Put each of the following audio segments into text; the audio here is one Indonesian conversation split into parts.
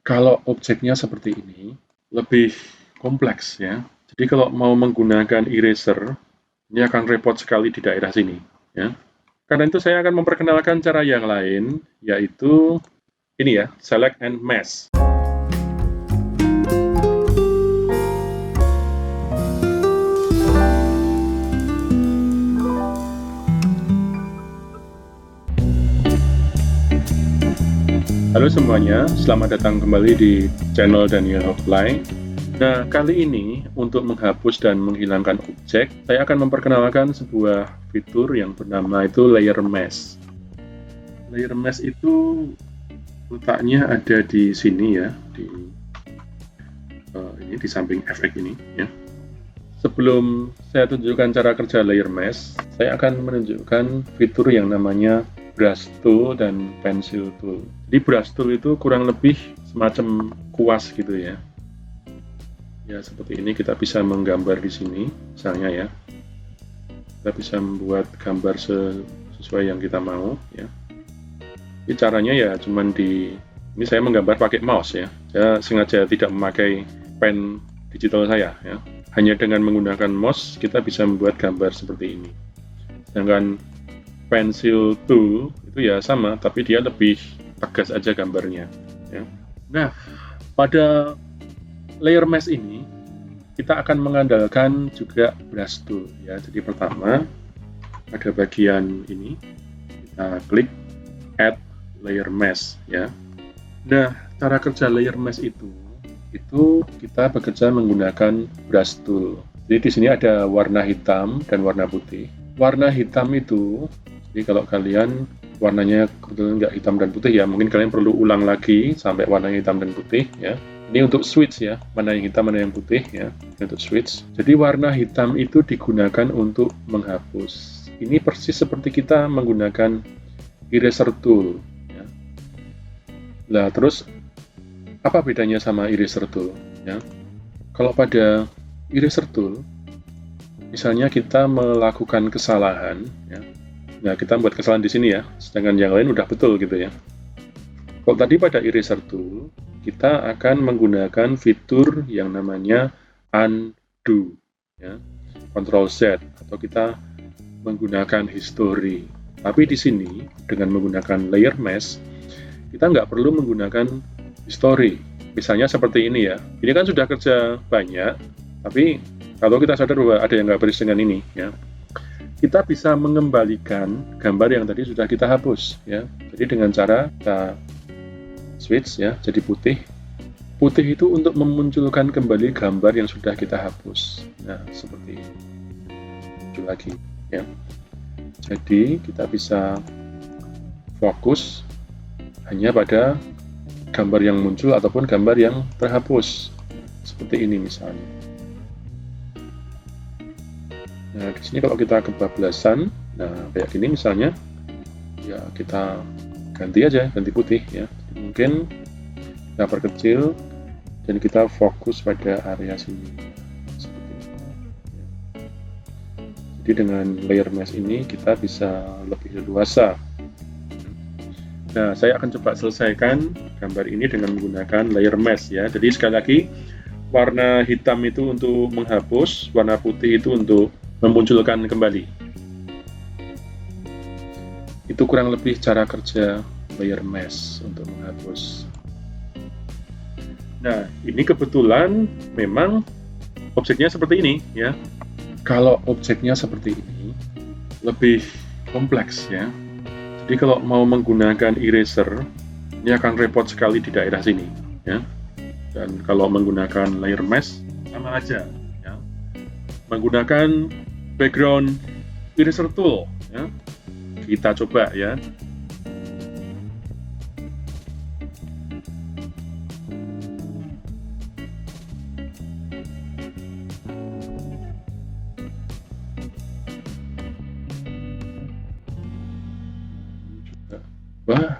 Kalau objeknya seperti ini, lebih kompleks ya. Jadi kalau mau menggunakan eraser, ini akan repot sekali di daerah sini ya. Karena itu saya akan memperkenalkan cara yang lain, yaitu ini ya, select and mask. Halo semuanya, selamat datang kembali di channel Daniel Offline. Nah, kali ini untuk menghapus dan menghilangkan objek, saya akan memperkenalkan sebuah fitur yang bernama itu Layer Mask. Layer Mask itu letaknya ada di sini ya, ini di samping efek ini ya. Sebelum saya tunjukkan cara kerja Layer Mask, saya akan menunjukkan fitur yang namanya brush tool dan pencil tool. Jadi brush tool itu kurang lebih semacam kuas gitu ya. Ya seperti ini, kita bisa menggambar di sini, misalnya ya. Kita bisa membuat gambar sesuai yang kita mau ya. Ini caranya ya cuman ini saya menggambar pakai mouse ya. Saya sengaja tidak memakai pen digital saya ya. Hanya dengan menggunakan mouse kita bisa membuat gambar seperti ini. Sedangkan pencil tool itu ya sama, tapi dia lebih tegas aja gambarnya ya. Nah, pada layer mask ini kita akan mengandalkan juga brush tool ya. Jadi pertama pada bagian ini kita klik add layer mask ya. Nah, cara kerja layer mask itu kita bekerja menggunakan brush tool. Jadi di sini ada warna hitam dan warna putih. Warna hitam itu, jadi kalau kalian warnanya kebetulan nggak hitam dan putih ya, mungkin kalian perlu ulang lagi sampai warnanya hitam dan putih ya. Ini untuk switch ya, mana yang hitam mana yang putih ya, untuk switch. Jadi warna hitam itu digunakan untuk menghapus. Ini persis seperti kita menggunakan eraser tool ya. Nah terus apa bedanya sama eraser tool ya? Kalau pada eraser tool, misalnya kita melakukan kesalahan ya. Nah, kita buat kesalahan di sini ya, sedangkan yang lain udah betul gitu ya. Kalau tadi pada eraser tool, kita akan menggunakan fitur yang namanya undo ya. Ctrl Z atau kita menggunakan history. Tapi di sini dengan menggunakan layer mask, kita nggak perlu menggunakan history. Misalnya seperti ini ya. Ini kan sudah kerja banyak, tapi kalau kita sadar bahwa ada yang nggak beres dengan ini ya, kita bisa mengembalikan gambar yang tadi sudah kita hapus ya. Jadi dengan cara kita switch ya jadi putih. Putih itu untuk memunculkan kembali gambar yang sudah kita hapus. Nah, seperti ini. Muncul lagi ya. Jadi kita bisa fokus hanya pada gambar yang muncul ataupun gambar yang terhapus. Seperti ini misalnya. Nah, di sini kalau kita kebablasan, nah kayak gini misalnya, ya kita ganti aja, ganti putih ya. Jadi mungkin kita perkecil dan kita fokus pada area sini. Seperti ini. Jadi dengan layer mask ini kita bisa lebih leluasa. Nah, saya akan coba selesaikan gambar ini dengan menggunakan layer mask ya. Jadi sekali lagi, warna hitam itu untuk menghapus, warna putih itu untuk memunculkan kembali. Itu kurang lebih cara kerja layer mask untuk menghapus. Nah, ini kebetulan memang objeknya seperti ini ya. Kalau objeknya seperti ini lebih kompleks ya. Jadi kalau mau menggunakan eraser, ini akan repot sekali di daerah sini ya. Dan kalau menggunakan layer mask sama aja ya. Menggunakan background eraser tool ya. Kita coba ya. Wah,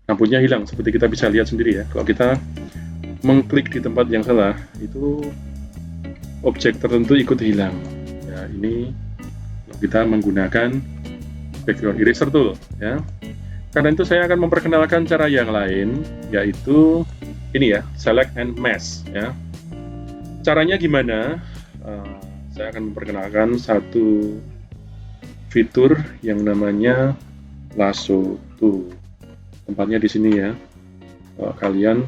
lampunya hilang seperti kita bisa lihat sendiri ya. Kalau kita mengklik di tempat yang salah, itu objek tertentu ikut hilang. Ya, ini kita menggunakan background eraser tool ya. Karena itu saya akan memperkenalkan cara yang lain, yaitu ini ya, select and mask ya. Caranya gimana? Saya akan memperkenalkan satu fitur yang namanya lasso tool. Tempatnya di sini ya. Kalian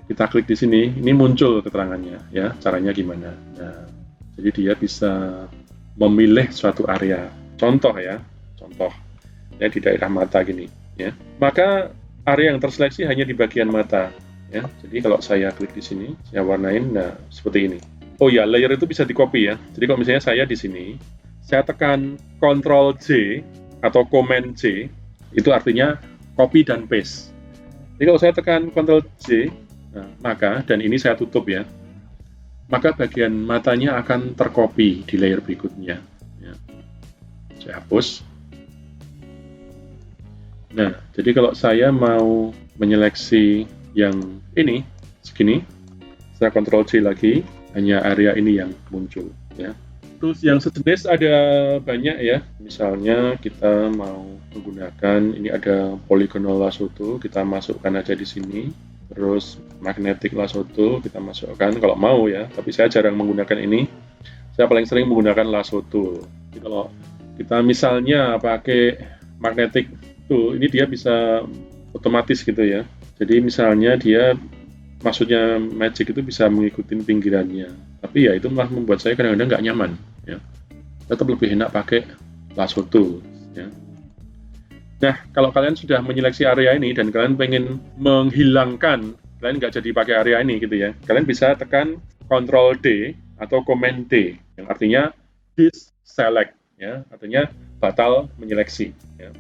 kita klik di sini, ini muncul keterangannya ya. Caranya gimana? Nah, jadi dia bisa memilih suatu area. Contoh ya, di daerah mata gini ya. Maka area yang terseleksi hanya di bagian mata ya. Jadi kalau saya klik di sini, saya warnain, nah seperti ini. Oh ya, layer itu bisa di copy ya. Jadi kalau misalnya saya di sini, saya tekan Ctrl J atau Command J, itu artinya copy dan paste. Jadi kalau saya tekan Ctrl J, nah, maka, dan ini saya tutup ya, maka bagian matanya akan tercopy di layer berikutnya. Ya. Saya hapus. Nah, jadi kalau saya mau menyeleksi yang ini, segini, saya Ctrl J lagi, hanya area ini yang muncul. Ya. Tools yang sejenis ada banyak ya, misalnya kita mau menggunakan, ini ada polygonal lasso tool, kita masukkan aja di sini, terus magnetic lasso tool kita masukkan kalau mau ya, tapi saya jarang menggunakan ini, saya paling sering menggunakan lasso tool. Jadi kalau kita misalnya pakai magnetic tool, ini dia bisa otomatis gitu ya, jadi misalnya dia maksudnya magic itu bisa mengikuti pinggirannya, tapi ya itu malah membuat saya kadang-kadang nggak nyaman ya. Tetap lebih enak pakai lasso tool ya. Nah, kalau kalian sudah menyeleksi area ini dan kalian pengen menghilangkan, kalian nggak jadi pakai area ini gitu ya, kalian bisa tekan Ctrl D atau Command D yang artinya deselect ya, artinya batal menyeleksi ya.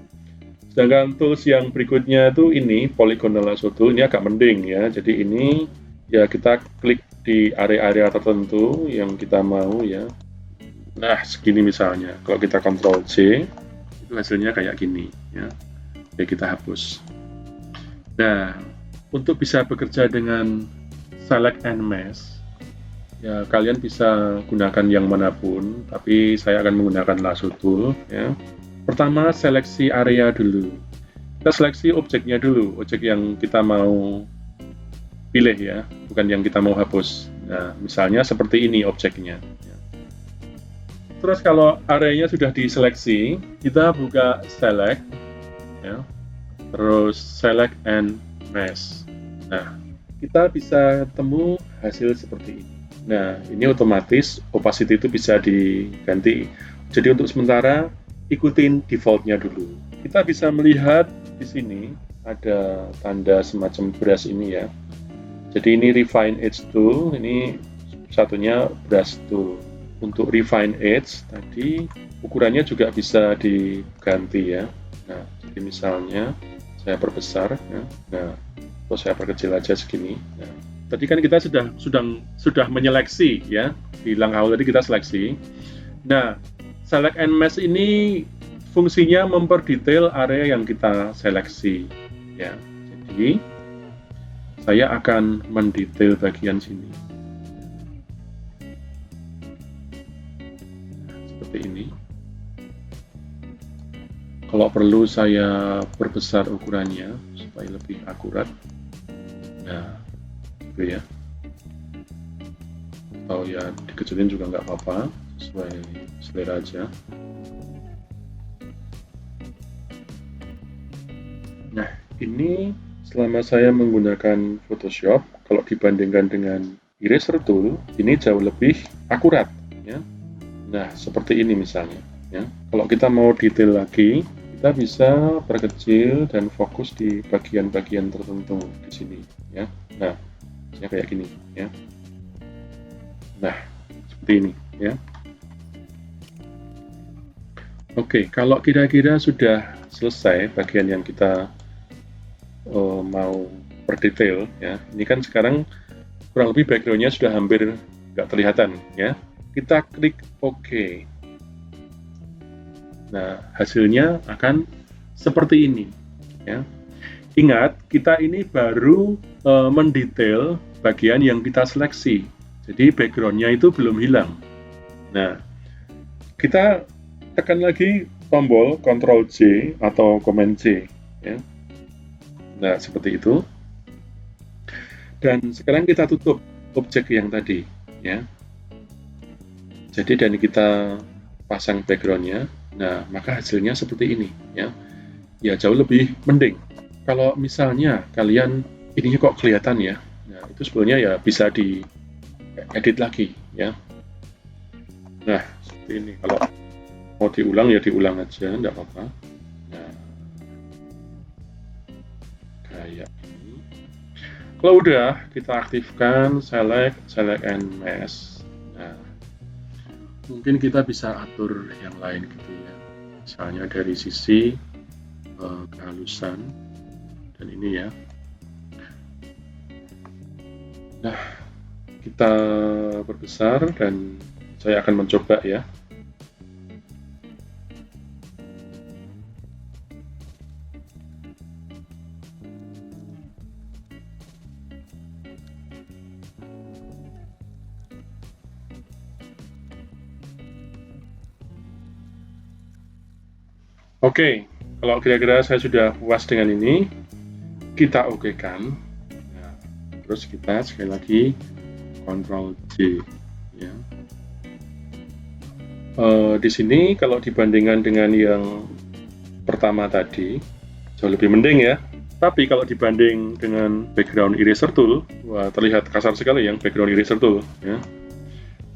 Sedangkan tools yang berikutnya itu ini polygonal lasso tool, ini agak mending ya. Jadi ini ya kita klik di area-area tertentu yang kita mau ya. Nah, segini misalnya. Kalau kita Ctrl J, itu hasilnya kayak gini ya. Jadi kita hapus. Nah, untuk bisa bekerja dengan select and mask, ya kalian bisa gunakan yang manapun, tapi saya akan menggunakan lasso tool ya. Pertama, seleksi area dulu. Kita seleksi objeknya dulu, objek yang kita mau pilih ya, bukan yang kita mau hapus. Nah, misalnya seperti ini objeknya. Terus kalau areanya sudah diseleksi, kita buka select, ya. Terus select and mask. Nah, kita bisa temu hasil seperti ini. Nah, ini otomatis opacity itu bisa diganti. Jadi untuk sementara ikutin defaultnya dulu. Kita bisa melihat di sini ada tanda semacam brush ini ya. Jadi ini refine edge tool, ini satunya brush tool. Untuk refine edge tadi ukurannya juga bisa diganti ya. Nah, jadi misalnya saya perbesar ya. Nah, atau saya perkecil aja segini. Nah, tadi kan kita sudah menyeleksi ya. Di langkah awal tadi kita seleksi. Nah, select and mask ini fungsinya memperdetail area yang kita seleksi ya. Jadi saya akan mendetail bagian sini. Nah, seperti ini. Kalau perlu saya perbesar ukurannya supaya lebih akurat. Nah, gitu ya. Atau ya dikecilin juga nggak apa-apa, sesuai selera aja. Nah, ini selama saya menggunakan Photoshop, kalau dibandingkan dengan eraser tool, ini jauh lebih akurat ya. Nah, seperti ini misalnya ya. Kalau kita mau detail lagi, kita bisa perkecil dan fokus di bagian-bagian tertentu di sini ya. Nah, kayak gini ya. Nah, seperti ini ya. Oke, kalau kira-kira sudah selesai bagian yang kita mau berdetail ya. Ini kan sekarang kurang lebih backgroundnya sudah hampir nggak terlihatan ya. Kita klik OK. Nah, hasilnya akan seperti ini ya. Ingat, kita ini baru mendetail bagian yang kita seleksi. Jadi backgroundnya itu belum hilang. Nah, kita tekan lagi tombol Ctrl J atau Command J ya. Nah, seperti itu. Dan sekarang kita tutup objek yang tadi, ya. Jadi dan kita pasang backgroundnya, nah maka hasilnya seperti ini, ya. Ya jauh lebih mending. Kalau misalnya kalian ininya kok kelihatan ya, nah itu sebenarnya ya bisa diedit lagi, ya. Nah seperti ini. Kalau mau diulang ya diulang aja, enggak apa-apa. Nah kayak ini. Kalau udah kita aktifkan select and mesh. Nah mungkin kita bisa atur yang lain gitu ya, misalnya dari sisi kehalusan dan ini ya. Nah kita perbesar dan saya akan mencoba ya. Oke, kalau kira-kira saya sudah puas dengan ini, kita okekan. Nah, terus kita sekali lagi Ctrl J. Ya. Di sini kalau dibandingkan dengan yang pertama tadi, jauh lebih mending ya. Tapi kalau dibanding dengan background eraser tool, wah terlihat kasar sekali yang background eraser tool. Ya.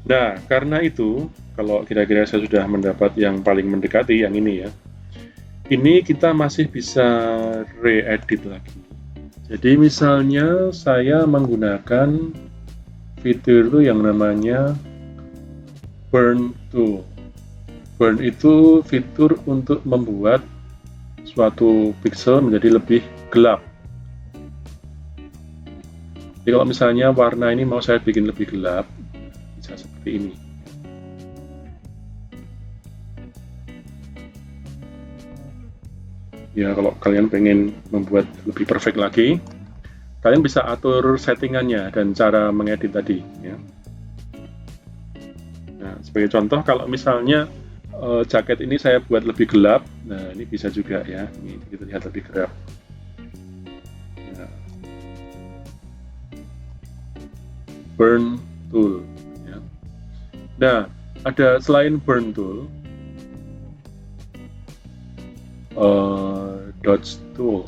Nah, karena itu, kalau kira-kira saya sudah mendapat yang paling mendekati yang ini ya, ini kita masih bisa re-edit lagi. Jadi misalnya saya menggunakan fitur itu yang namanya Burn Tool. Burn itu fitur untuk membuat suatu pixel menjadi lebih gelap. Jadi kalau misalnya warna ini mau saya bikin lebih gelap, bisa seperti ini. Ya kalau kalian pengen membuat lebih perfect lagi, kalian bisa atur settingannya dan cara mengedit tadi ya. Nah sebagai contoh kalau misalnya jaket ini saya buat lebih gelap, nah ini bisa juga ya, ini kita lihat lebih gelap. Nah, burn tool ya. Nah ada selain burn tool, dodge tool.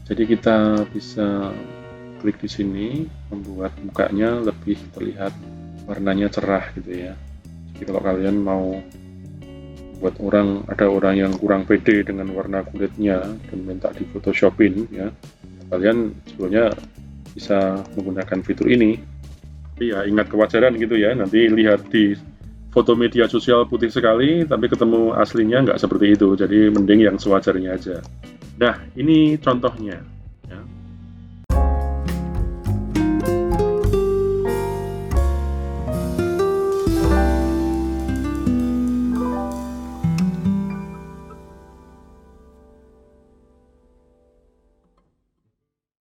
Jadi kita bisa klik di sini membuat mukanya lebih terlihat warnanya cerah gitu ya. Jadi kalau kalian mau buat ada orang yang kurang pede dengan warna kulitnya dan minta di photoshopin ya, kalian sebetulnya bisa menggunakan fitur ini. Tapi ya ingat kewajaran gitu ya, nanti lihat di foto media sosial putih sekali, tapi ketemu aslinya nggak seperti itu, jadi mending yang sewajarnya aja. Nah, ini contohnya.